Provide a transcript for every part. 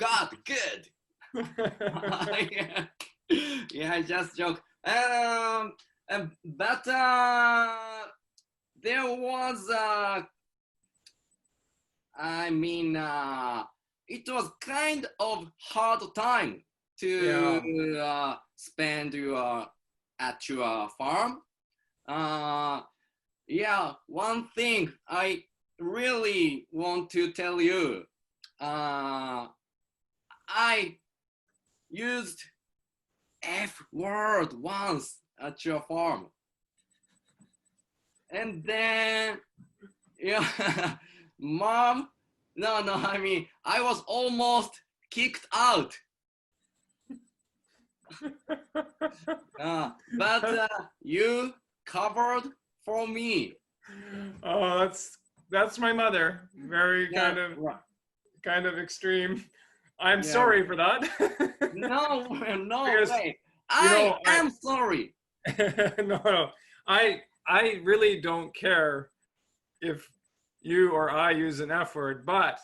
God, good. Yeah, I just joke. But there was, it was kind of hard time to spend at your farm. Yeah, one thing I really want to tell you, I used F word once at your farm. And then, yeah, Mom, I was almost kicked out. But you covered for me. Oh, that's my mother. Very kind of extreme. I'm sorry for that. No because, way. I am sorry. No. I really don't care if you or I use an F word, but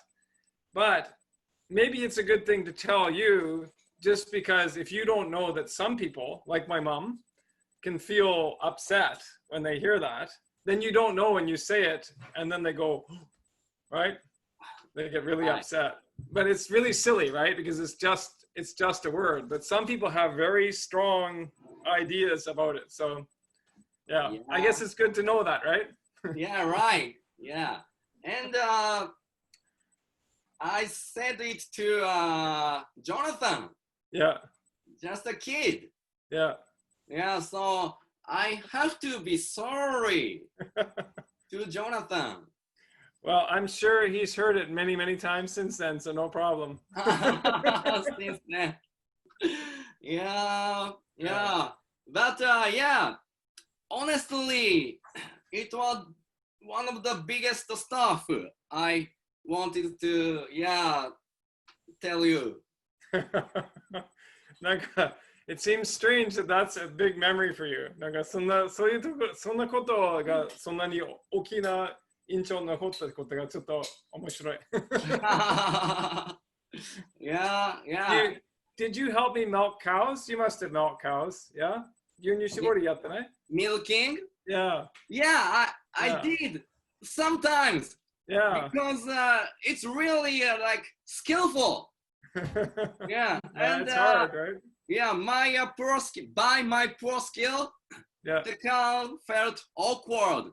maybe it's a good thing to tell you, just because if you don't know that some people, like my mom, can feel upset when they hear that, then you don't know when you say it, and then they go, right? They get really upset. But it's really silly, right? Because it's just a word. But some people have very strong ideas about it. So yeah. I guess it's good to know that, right? Yeah, right. Yeah. And I said it to Jonathan. Yeah. Just a kid. Yeah. Yeah, so I have to be sorry to Jonathan. Well, I'm sure he's heard it many, many times since then, so no problem. Since then. Yeah. But honestly, it was one of the biggest stuff I wanted to, tell you. It seems strange that that's a big memory for you. そんなことがそんなに大きな印象に残ったことがちょっと面白い。Yeah. Did you help me milk cows? You must have milked cows, yeah? 牛乳絞りやってない? Milking? Yeah. Yeah, I did sometimes. Yeah. Because it's really skillful. Yeah. And it's hard, right? Yeah, by my poor skill, the cow felt awkward.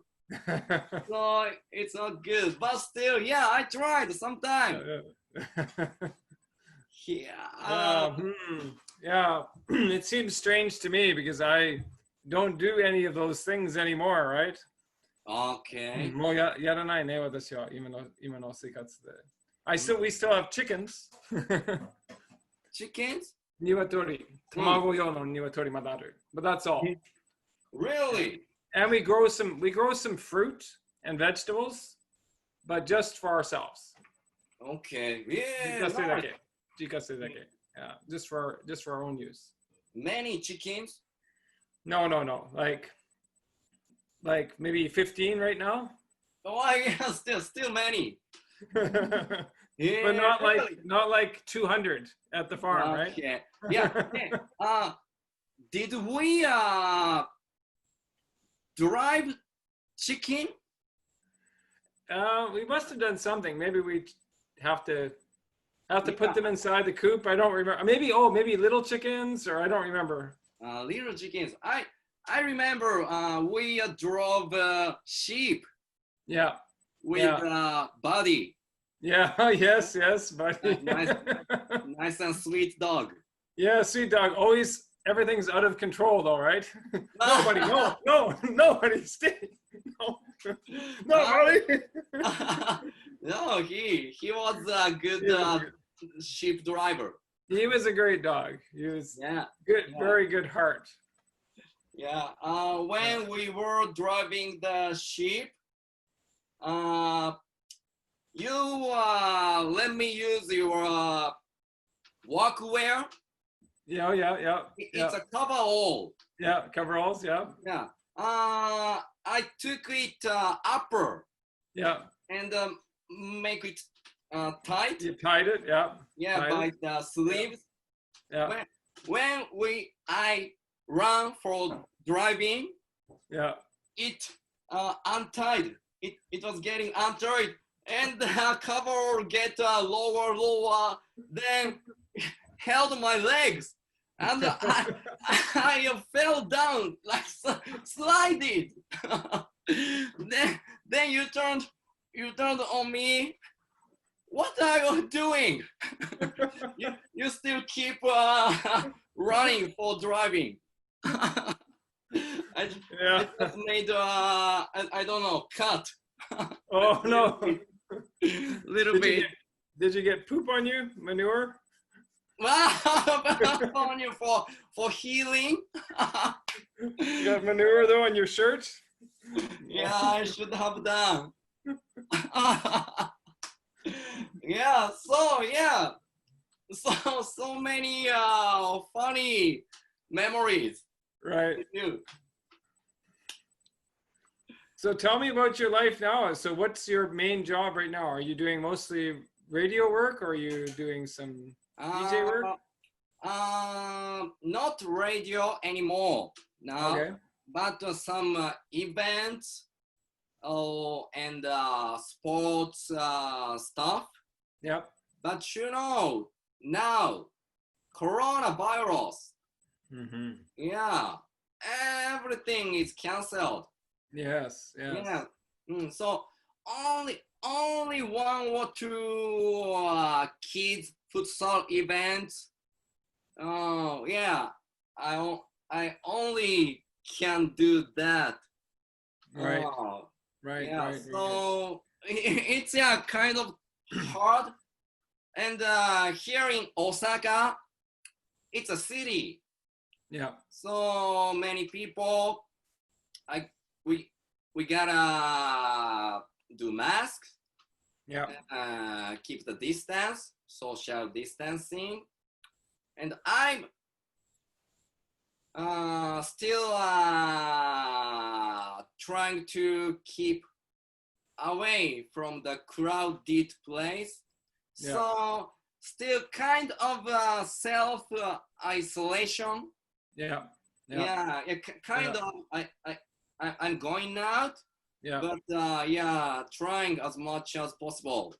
So it's not good. But still, I tried sometime. Yeah. It seems strange to me because I don't do any of those things anymore, right? Okay. もうやらないね、私は今の生活で。We still have chickens. Chickens? 鶏。卵用の鶏まだある。But that's all. Really? And we grow some fruit and vegetables, but just for ourselves. Okay. Yeah. 自家製だけ。Yeah, just for our own use. Many chickens? No. Like maybe 15 right now. Oh, yeah, still many. Yeah, but not like 200 at the farm, right? Yeah. Did we drive chicken? We must have done something. Maybe we have to put them inside the coop. I don't remember. Maybe little chickens, or I don't remember. Little chickens. I remember we drove sheep. Yeah. With Buddy. Yeah. Yes, Buddy. Nice and sweet dog. Yeah, sweet dog. Always, everything's out of control, though, right? Nobody, nobody, stay. No, Buddy. No, he was a good sheep driver. He was a great dog. He was good, very good heart. Yeah. When we were driving the sheep, you let me use your workwear. Yeah. It's a coverall. Yeah, coveralls. Yeah. Yeah. I took it upper. Yeah. And make it tight. You tied it, yeah. Yeah, tied by it. the sleeves. Yeah. When I run for driving, Yeah. it untied. It was getting untied, and the cover will get lower, then held my legs, and I fell down, like slided. then you turned on me. What are you doing? you still keep running for driving. I just made I don't know, cut. Oh no. Little bit. Did you get poop on you? Manure? On you for healing. You got manure though on your shirt? Yeah, I should have done. Yeah, so many funny memories. Right. With you. So tell me about your life now. So what's your main job right now? Are you doing mostly radio work, or are you doing some DJ work? Not radio anymore now, Okay. but some events and sports stuff. Yep. But now coronavirus. Mm-hmm. Yeah, everything is canceled. Yes. Yeah. So only one or two kids futsal events. Oh yeah, I only can do that. Right. Right. Yeah. Right. So it's kind of hard. And here in Osaka, it's a city. Yeah. So many people. We gotta do masks. Yeah. Keep the distance, social distancing, and I'm still trying to keep away from the crowded place. Yeah. So still kind of self isolation. Yeah. Kind of. I'm going out. Yeah. But trying as much as possible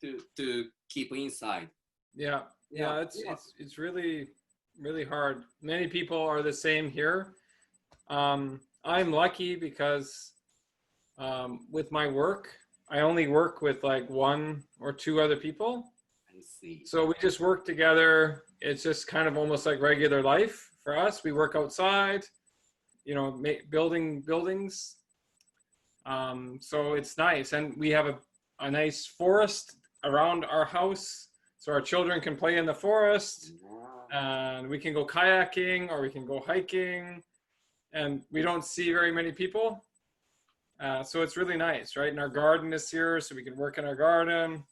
to keep inside. Yeah. It's really hard. Many people are the same here. I'm lucky because with my work, I only work with like one or two other people. I see. So we just work together. It's just kind of almost like regular life for us. We work outside, building buildings. So it's nice. And we have a nice forest around our house. So our children can play in the forest. Wow. And we can go kayaking or we can go hiking. And we don't see very many people. So it's really nice, right? And our garden is here, so we can work in our garden.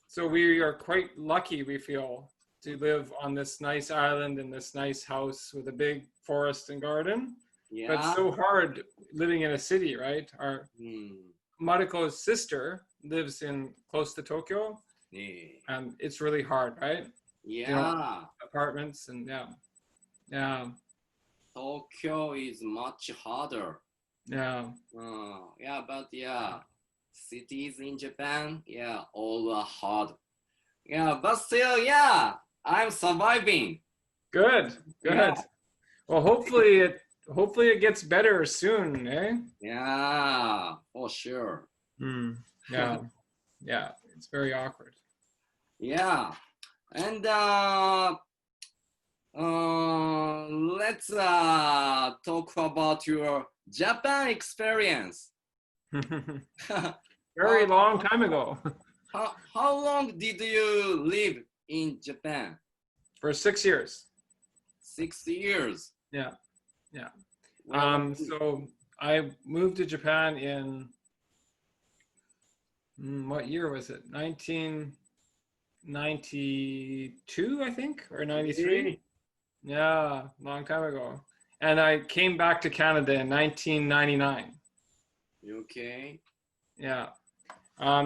So we are quite lucky, we feel, to live on this nice island in this nice house with a big forest and garden. Yeah. But it's so hard living in a city, right? Our Mariko's sister lives in close to Tokyo, and it's really hard, right? Yeah. Apartments and yeah. Tokyo is much harder. Yeah. But cities in Japan, all are hard. Yeah, but still, I'm surviving. Good. Yeah. Well, hopefully it gets better soon, eh? Yeah, for sure. Yeah. It's very awkward. Yeah, and let's talk about your Japan experience. Very long time ago. How long did you live in Japan? For 6 years. 6 years. Yeah. So I moved to Japan in what year was it? 1992, I think, or 93. Yeah, long time ago. And I came back to Canada in 1999. Okay. Yeah.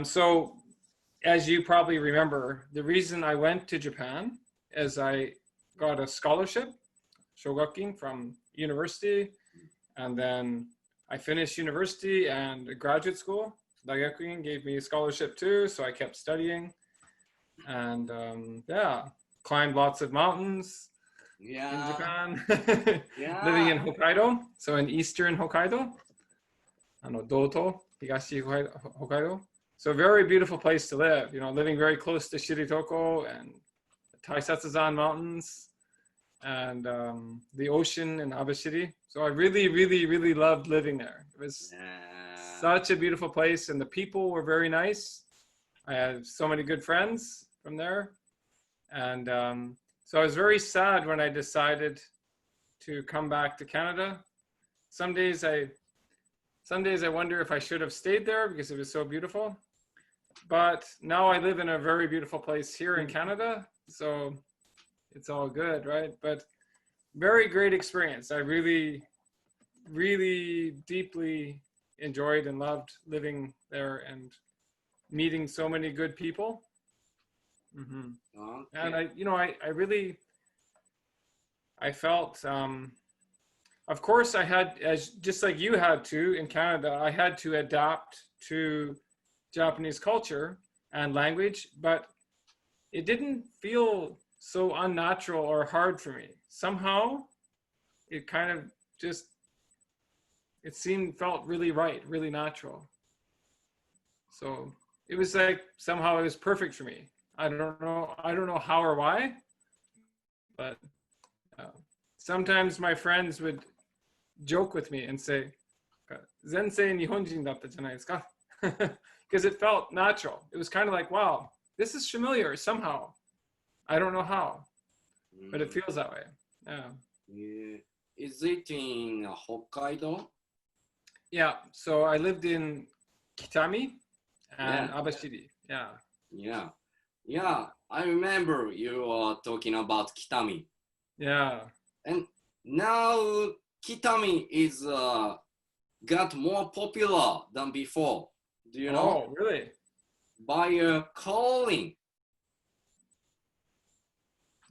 So as you probably remember, the reason I went to Japan is I got a scholarship, shogakin, from university, and then I finished university and graduate school. Daigakuin gave me a scholarship too, so I kept studying, and yeah, climbed lots of mountains in Japan. Living in Hokkaido, so in eastern Hokkaido, Doto, Higashi Hokkaido. So a very beautiful place to live, you know, living very close to Shiritoko and Taisetsuzan Mountains and the ocean in Abashiri. So I really, really, really loved living there. It was such a beautiful place, and the people were very nice. I had so many good friends from there. And so I was very sad when I decided to come back to Canada. Some days I wonder if I should have stayed there because it was so beautiful. But now I live in a very beautiful place here in Canada, so it's all good, right? But very great experience. I really, really deeply enjoyed and loved living there and meeting so many good people. Mm-hmm. Okay. And I felt, of course I had, as just like you had to in Canada, I had to adapt to Japanese culture and language, but it didn't feel so unnatural or hard for me. Somehow it kind of just, felt really right, really natural. So it was like, somehow it was perfect for me. I don't know how or why, but sometimes my friends would joke with me and say, "Zensei Nihonjin datta janai desu ka?" Because it felt natural. It was kind of like, wow, this is familiar somehow. I don't know how, but it feels that way. Yeah. Is it in Hokkaido? Yeah. So I lived in Kitami and Abashiri. Yeah, I remember you are talking about Kitami. Yeah. And now Kitami is got more popular than before. Do you know? Oh, really? By curling.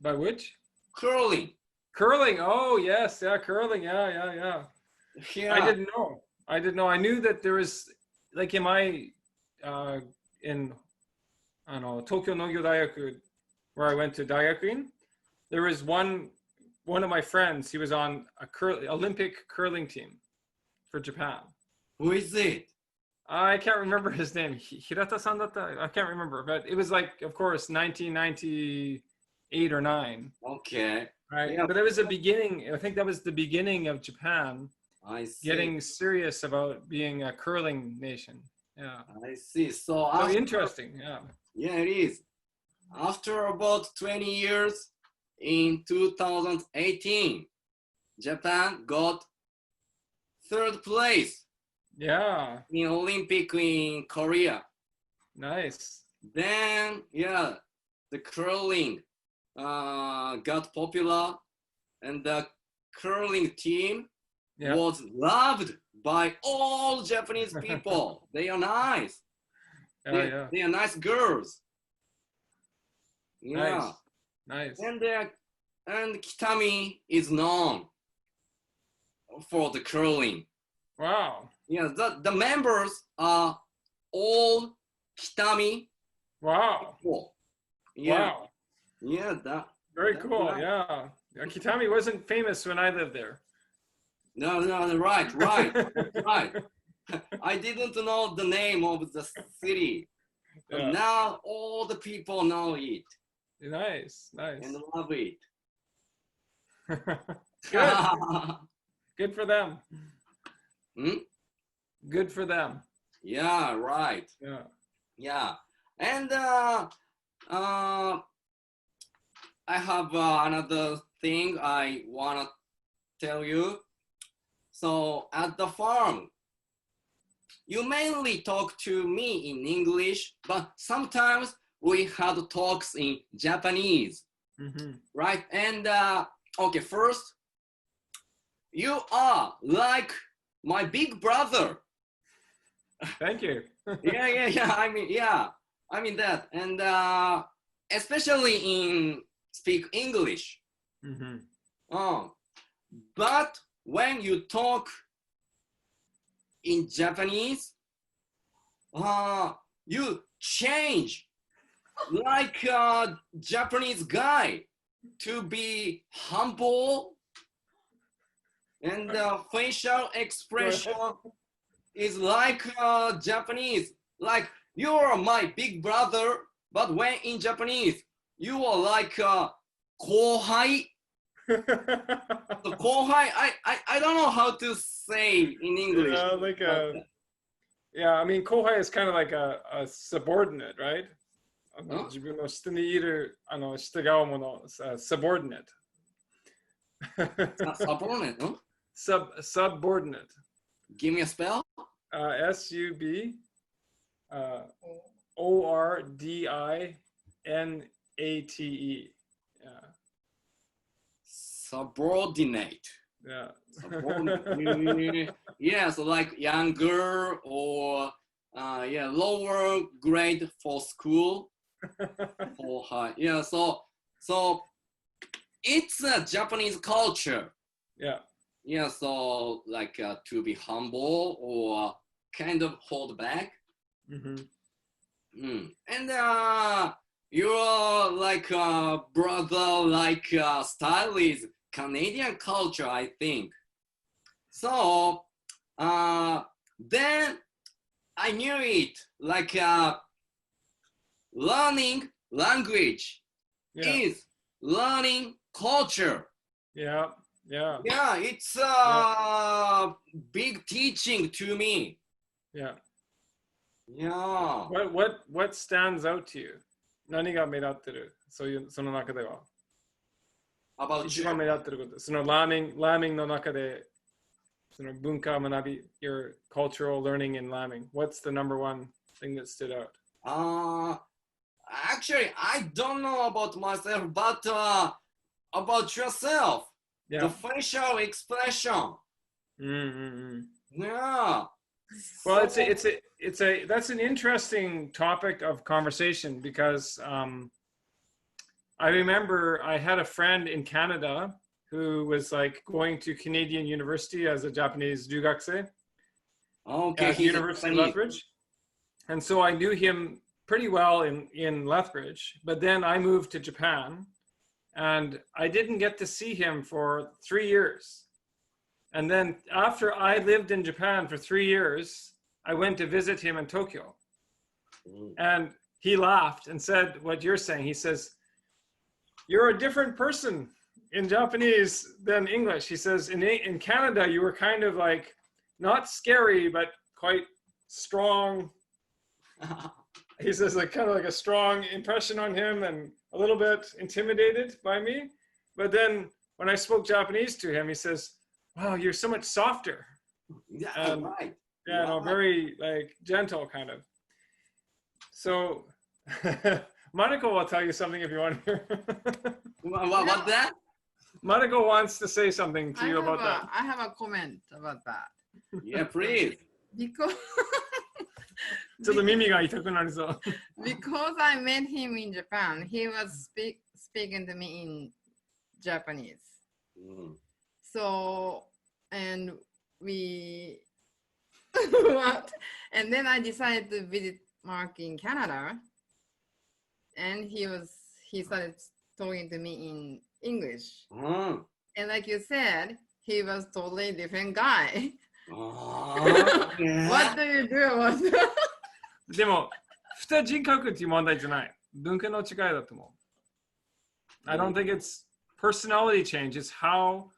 By which? Curling. Curling. Oh, yes. Yeah, curling. Yeah. I didn't know. I knew that there was, like in my, Tokyo Nogyo Daigaku, where I went to Daigakuin, there was one of my friends, he was on a Olympic curling team for Japan. Who is it? I can't remember his name. Hirata-san datta? I can't remember, but it was like, of course, 1998 or 9. Okay. Right. Yeah. But it was the beginning. I think that was the beginning of Japan getting serious about being a curling nation. Yeah. I see. So interesting. Yeah. Yeah, it is. After about 20 years, in 2018, Japan got 3rd place. Yeah. In Olympic in Korea. Nice. Then, the curling got popular, and the curling team was loved by all Japanese people. They are nice. They are nice girls. Yeah. Nice. And Kitami is known for the curling. Wow. Yeah, the members are all Kitami. Wow. People. Wow. Yeah, very cool. Nice. Yeah. Kitami wasn't famous when I lived there. No, right. I didn't know the name of the city. But now all the people know it. Nice. And love it. Good for them. Good for them. Yeah, right. Yeah. And I have another thing I want to tell you. So at the farm, you mainly talk to me in English, but sometimes we had talks in Japanese, right? And okay, first, you are like my big brother. Thank you. Yeah. I mean, I mean that, and especially in speak English. But when you talk in Japanese, you change like a Japanese guy to be humble, and the facial expression is like Japanese, like you're my big brother, but when in Japanese, you are like kohai. The kohai, I don't know how to say in English. Yeah, I mean, kohai is kind of like a subordinate, right? 自分の下にいる従うもの、subordinate. Subordinate, no? Subordinate. Give me a spell. SUB ORDINATE. Yeah. Subordinate. Yeah. Subordinate. Yeah, so like younger or lower grade for school. Or high. Yeah, so it's a Japanese culture. Yeah. Yeah, so like to be humble or kind of hold back. And your like brother like style is Canadian culture, I think. So then I knew it like learning language is learning culture. Yeah. Yeah, it's big teaching to me. Yeah. What stands out to you? 何が目立ってる？その中では。About 一番目立ってること。その learning の中で、その文化学び、your cultural learning in learning. What's the number one thing that stood out? Actually, I don't know about myself, but about yourself. Yeah. The facial expression. Yeah. Well, that's an interesting topic of conversation because I remember I had a friend in Canada who was like going to Canadian University as a Japanese jugakse at University of Lethbridge, and so I knew him pretty well in Lethbridge. But then I moved to Japan, and I didn't get to see him for 3 years. And then after I lived in Japan for 3 years, I went to visit him in Tokyo. And he laughed and said what you're saying. He says, "You're a different person in Japanese than English." He says, in Canada, you were kind of like, not scary, but quite strong. He says like kind of like a strong impression on him and a little bit intimidated by me. But then when I spoke Japanese to him, he says, "Wow, you're so much softer." Yeah, right. Yeah, no, very like gentle kind of. So Mariko will tell you something if you want to hear. What's that? Mariko wants to say something to you about that. I have a comment about that. Yeah, please. Because ちょっと耳が痛くなりそう。because I met him in Japan, he was speaking to me in Japanese. So, and we what? And then I decided to visit Mark in Canada, and he started talking to me in English. And like you said, he was totally different guy. What do you do about that? でも、二人格っていう問題じゃない。文化の違いだと思う。I don't think it's personality change. It's how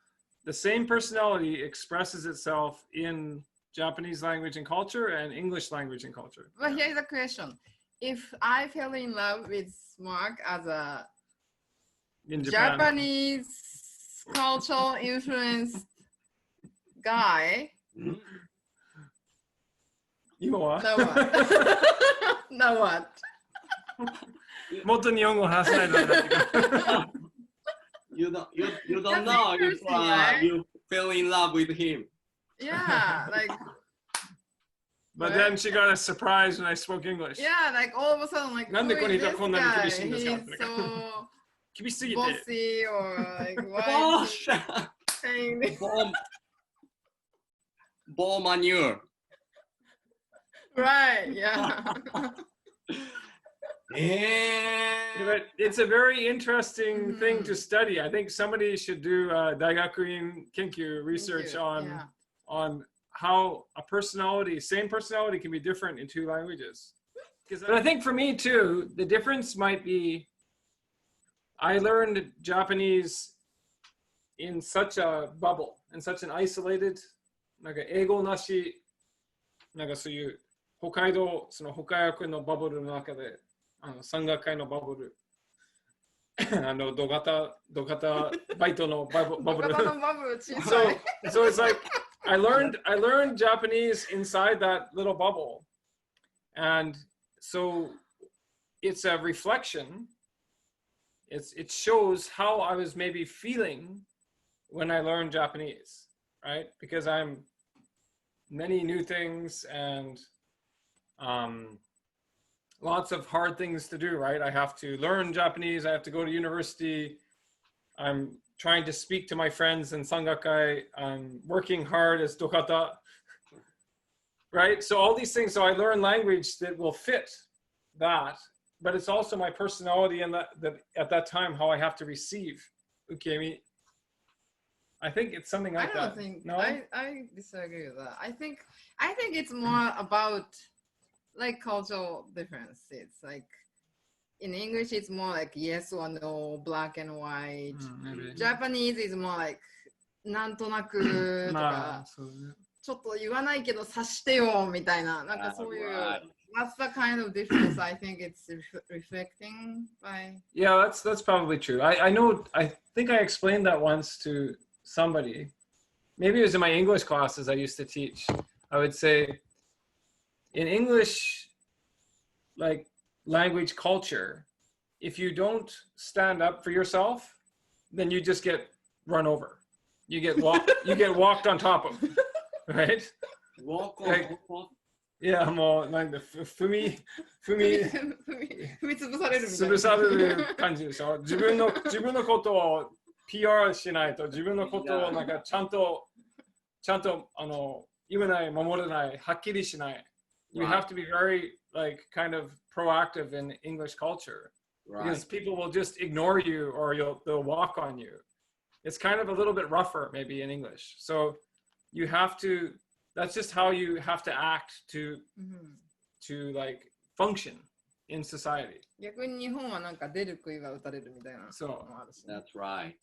the same personality expresses itself in Japanese language and culture and English language and culture. But here's the question. If I fell in love with Mark as a Japanese cultural influenced guy, 今は now what? もっと日本語を話せないとダメだけど。You don't know if you fell in love with him. Yeah, like But then she got a surprise when I spoke English. Yeah, like all of a sudden, like, なんでこの人はこんなに厳 he's しいんですか so 厳しすぎて。 bossy or like why is he saying this? Ball manure. Right, yeah. But it's a very interesting thing to study. I think somebody should do 大学院研究 research on how a personality, same personality, can be different in two languages. But I think for me too, the difference might be I learned Japanese in such a bubble, in such an isolated, なんか英語なし、なんかそういう北海道、その北海道のバブルの中で、山岳会のバブル、土方バイトのバブル。So it's like I learned Japanese inside that little bubble, and so it's a reflection. It shows how I was maybe feeling when I learned Japanese, right? Because I'm many new things and lots of hard things to do, right? I have to learn Japanese. I have to go to university. I'm trying to speak to my friends in Sangakai. I'm working hard as Dokata, right? So all these things. So I learn language that will fit that, but it's also my personality and that at that time how I have to receive ukemi. I think it's something like that. I don't think. No? I disagree with that. I think it's more about like cultural difference. It's like in English, it's more like yes or no, black and white. Japanese is more like なんとなくとか、ちょっと言わないけど察してよみたいな、なんかそういう。That's the kind of difference I think it's reflecting by. Yeah, that's probably true. I know. I think I explained that once to somebody. Maybe it was in my English classes I used to teach. I would say, in English, like language culture, if you don't stand up for yourself, then you just get run over. You get walked on top of, right? Walk on like, top of? Yeah, もうなんか踏み潰されるみたいな。潰される感じでしょ。自分のことを PR しないと、自分のことをなんかちゃんと言わない、守れない、はっきりしない。You have to be very like kind of proactive in English culture, because people will just ignore you or they'll walk on you. It's kind of a little bit rougher maybe in English. So you have to. That's just how you have to act to like function in society. 逆に日本はなんか出る杭は打たれるみたいな。So that's right.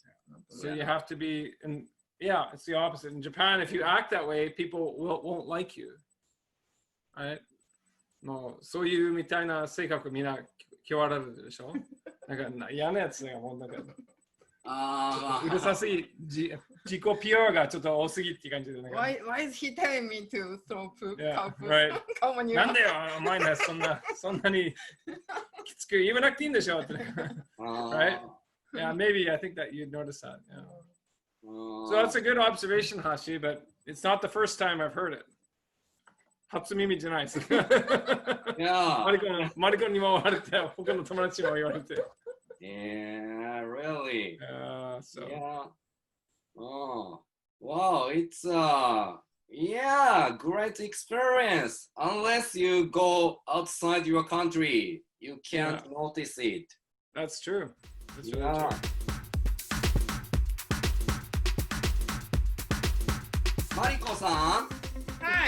So you have to be, and yeah, it's the opposite. In Japan, if you act that way, people won't like you. Right? もうそういうみたいな性格みんな嫌われるでしょ。なんか嫌なやつがもうなんか。うるさすぎ、自己 PR がちょっと多すぎって感じでね。Why is he telling me to throw poop? Right. なんでよ、お前ね、そんなにきつく言わなくていいんでしょって。Right? Yeah, maybe I think that you'd notice that. Yeah. So that's a good observation, Hashi, but it's not the first time I've heard it. 初耳じゃないです。マリコにも言われて、他の友達にも言われて。Yeah, really. So. Yeah. Oh, wow! It's great experience. Unless you go outside your country, you can't notice it. That's true. That's really true. Mariko さん。は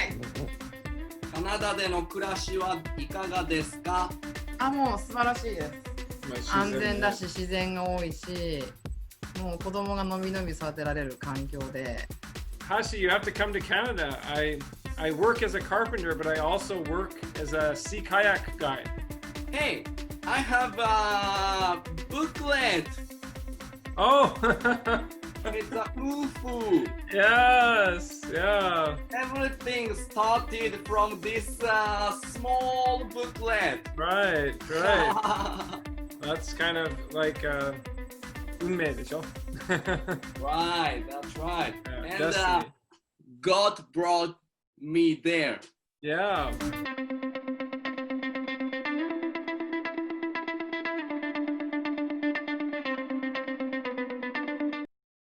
い。カナダでの暮らしはいかがですか？もう素晴らしいです。安全だし自然が多いし、もう子供がのびのび育てられる環境で。Hashy, you have to come to Canada. I work as a carpenter, but I also work as a sea kayak guide. Hey, I have a booklet. Oh, it's a woof. Yes, yeah. Everything started from this small booklet. Right. That's kind of like 運命でしょ? Right, that's right. Yeah, and God brought me there. Yeah.